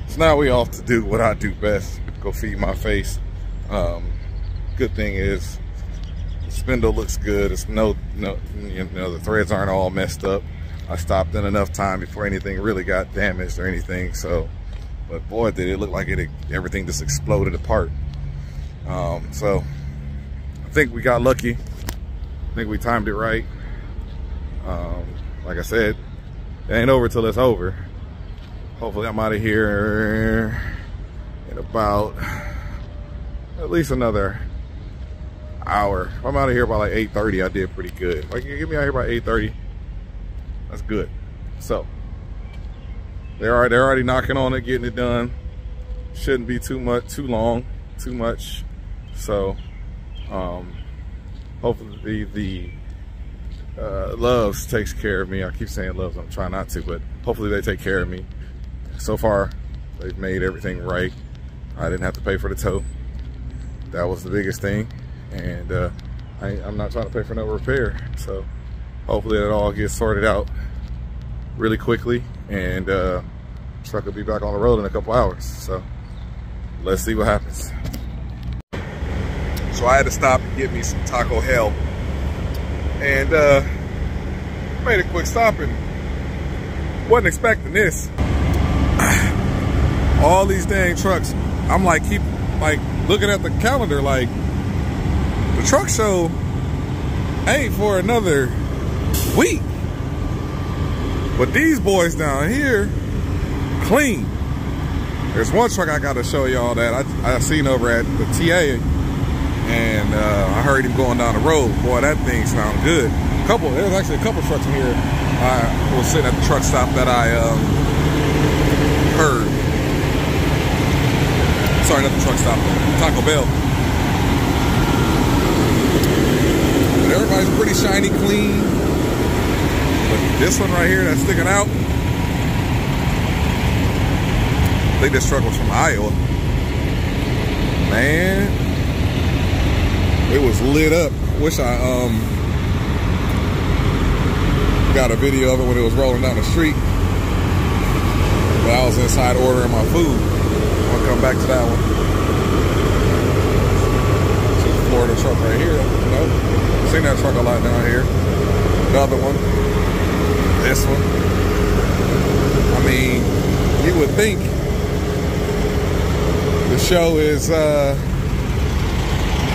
So now we off to do what I do best, go feed my face. Good thing is the spindle looks good. It's the threads aren't all messed up. I stopped in enough time before anything really got damaged or anything. So, but boy, did it look like everything just exploded apart. So I think we got lucky. I think we timed it right. Like I said, it ain't over till it's over. Hopefully I'm out of here in about at least another hour. If I'm out of here by like 8:30, I did pretty good. Like, you get me out here by 8:30, that's good. So they're already knocking on it, getting it done. Shouldn't be too much. So hopefully the Loves takes care of me. I keep saying Loves, I'm trying not to, but hopefully they take care of me. So far they've made everything right. I didn't have to pay for the tow. That was the biggest thing. And I'm not trying to pay for no repair. So hopefully it all gets sorted out really quickly, and truck will be back on the road in a couple hours. So let's see what happens. So I had to stop and get me some Taco Hell, and made a quick stop and wasn't expecting this. All these dang trucks, I'm like, keep like looking at the calendar, like the truck show ain't for another week. But these boys down here, clean. There's one truck I gotta show y'all that I seen over at the TA, and I heard him going down the road. Boy, that thing sound good. There's actually a couple trucks in here. I was sitting at the truck stop that I heard. Sorry, not the truck stop, Taco Bell. But everybody's pretty shiny, clean. But this one right here that's sticking out, I think this truck was from Iowa. Man, it was lit up. Wish I got a video of it when it was rolling down the street. But I was inside ordering my food. I'll come back to that one. This is the Florida truck right here. You know, seen that truck a lot down here. The other one. This one. I mean, you would think the show is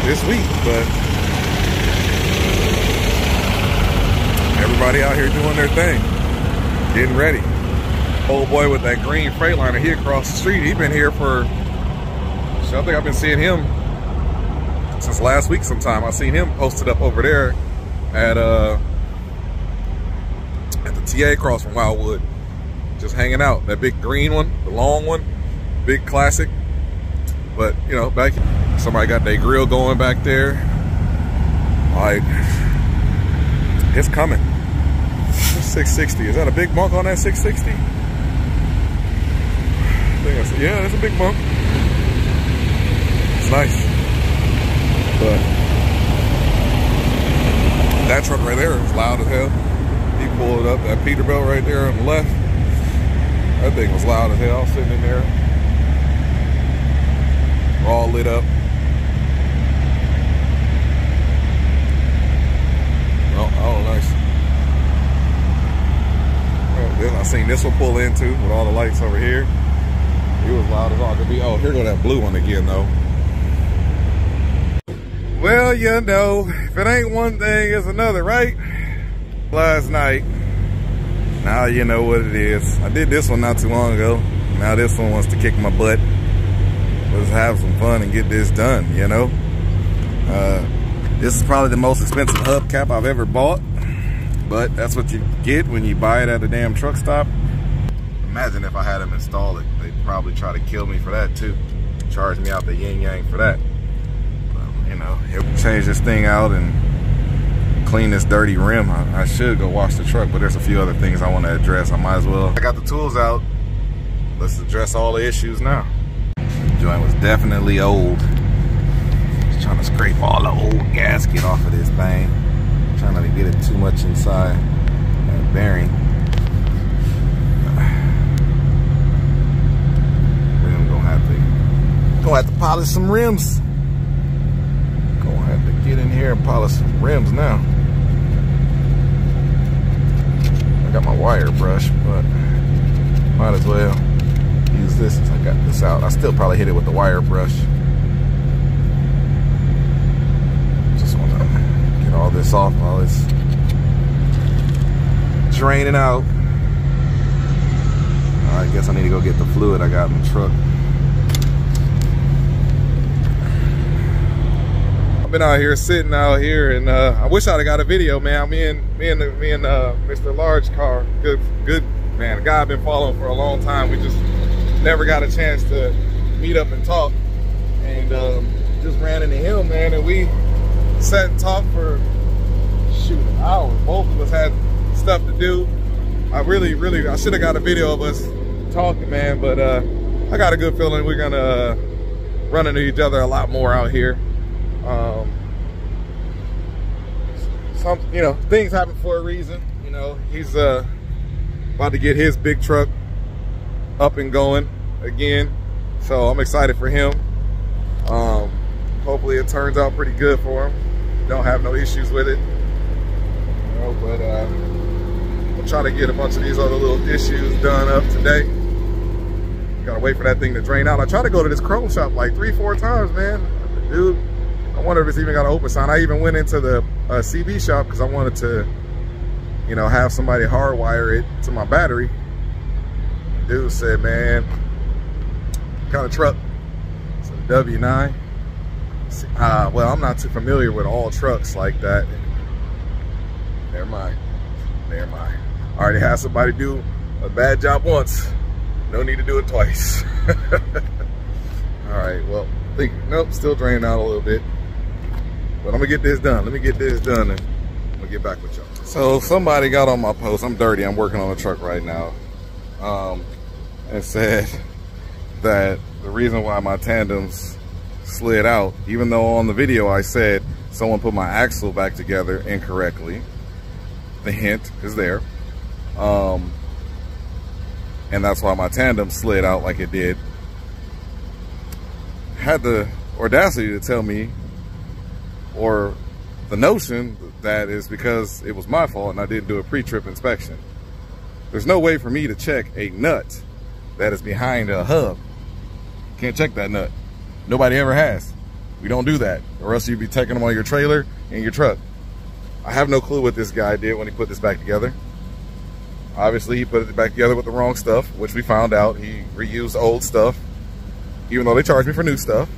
this week, but everybody out here doing their thing, getting ready. Old boy with that green Freightliner, he across the street. He been here for, I think I've been seeing him since last week sometime. I seen him posted up over there at the TA across from Wildwood, just hanging out. That big green one, the long one, big classic. But you know, back somebody got their grill going back there. Like, it's coming. 660. Is that a big bunk on that 660? Yeah, that's a big bump. It's nice. But that truck right there is loud as hell. He pulled it up, that Peterbilt right there on the left. That thing was loud as hell. I was sitting in there, all lit up. Oh, nice. Then I seen this one pull in too with all the lights over here. It was loud as all could be. Oh, here go that blue one again though. Well, you know, if it ain't one thing, it's another, right? Last night, now you know what it is. I did this one not too long ago. Now this one wants to kick my butt. Let's have some fun and get this done, you know? This is probably the most expensive hubcap I've ever bought, but that's what you get when you buy it at a damn truck stop. Imagine if I had them install it. They'd probably try to kill me for that too. Charge me out the yin yang for that. You know, change this thing out and clean this dirty rim. I should go wash the truck, but there's a few other things I want to address. I might as well. I got the tools out. Let's address all the issues now. The joint was definitely old. Just trying to scrape all the old gasket off of this thing. Trying not to get it too much inside that bearing. Rim gonna have to polish some rims. Gonna have to get in here and polish some rims now. I got my wire brush, but might as well use this since I got this out. I still probably hit it with the wire brush. Just want to get all this off while it's draining out. I guess I need to go get the fluid I got in the truck. I've been out here sitting out here, and I wish I'd have got a video, man. Me and Mr. Large Car, good man. A guy I've been following for a long time. We just never got a chance to meet up and talk, and just ran into him, man. And we sat and talked for hours. Both of us had stuff to do. I should have got a video of us talking, man. But I got a good feeling we're gonna run into each other a lot more out here. Things happen for a reason. You know, he's about to get his big truck up and going again, so I'm excited for him. Hopefully it turns out pretty good for him. Don't have no issues with it, you know, but I'll try to get a bunch of these other little issues done up today. Gotta wait for that thing to drain out. I tried to go to this chrome shop like 3-4 times, man. Dude, I wonder if it's even got an open sign. I even went into the CB shop because I wanted to, you know, have somebody hardwire it to my battery. The dude said, man, what kind of truck? It's a W9. Well, I'm not too familiar with all trucks like that. Never mind. I already had somebody do a bad job once. No need to do it twice. All right, well, nope, still draining out a little bit. But I'm gonna get this done. Let me get this done and I'm gonna get back with y'all. So somebody got on my post. I'm dirty, I'm working on a truck right now. And said that the reason why my tandems slid out, even though on the video I said someone put my axle back together incorrectly. The hint is there. And that's why my tandem slid out like it did. Had the audacity to tell me, or the notion that is because it was my fault and I didn't do a pre-trip inspection. There's no way for me to check a nut that is behind a hub. Can't check that nut. Nobody ever has. We don't do that, or else you'd be taking them on your trailer and your truck. I have no clue what this guy did when he put this back together. Obviously, he put it back together with the wrong stuff, which we found out. He reused old stuff, even though they charged me for new stuff.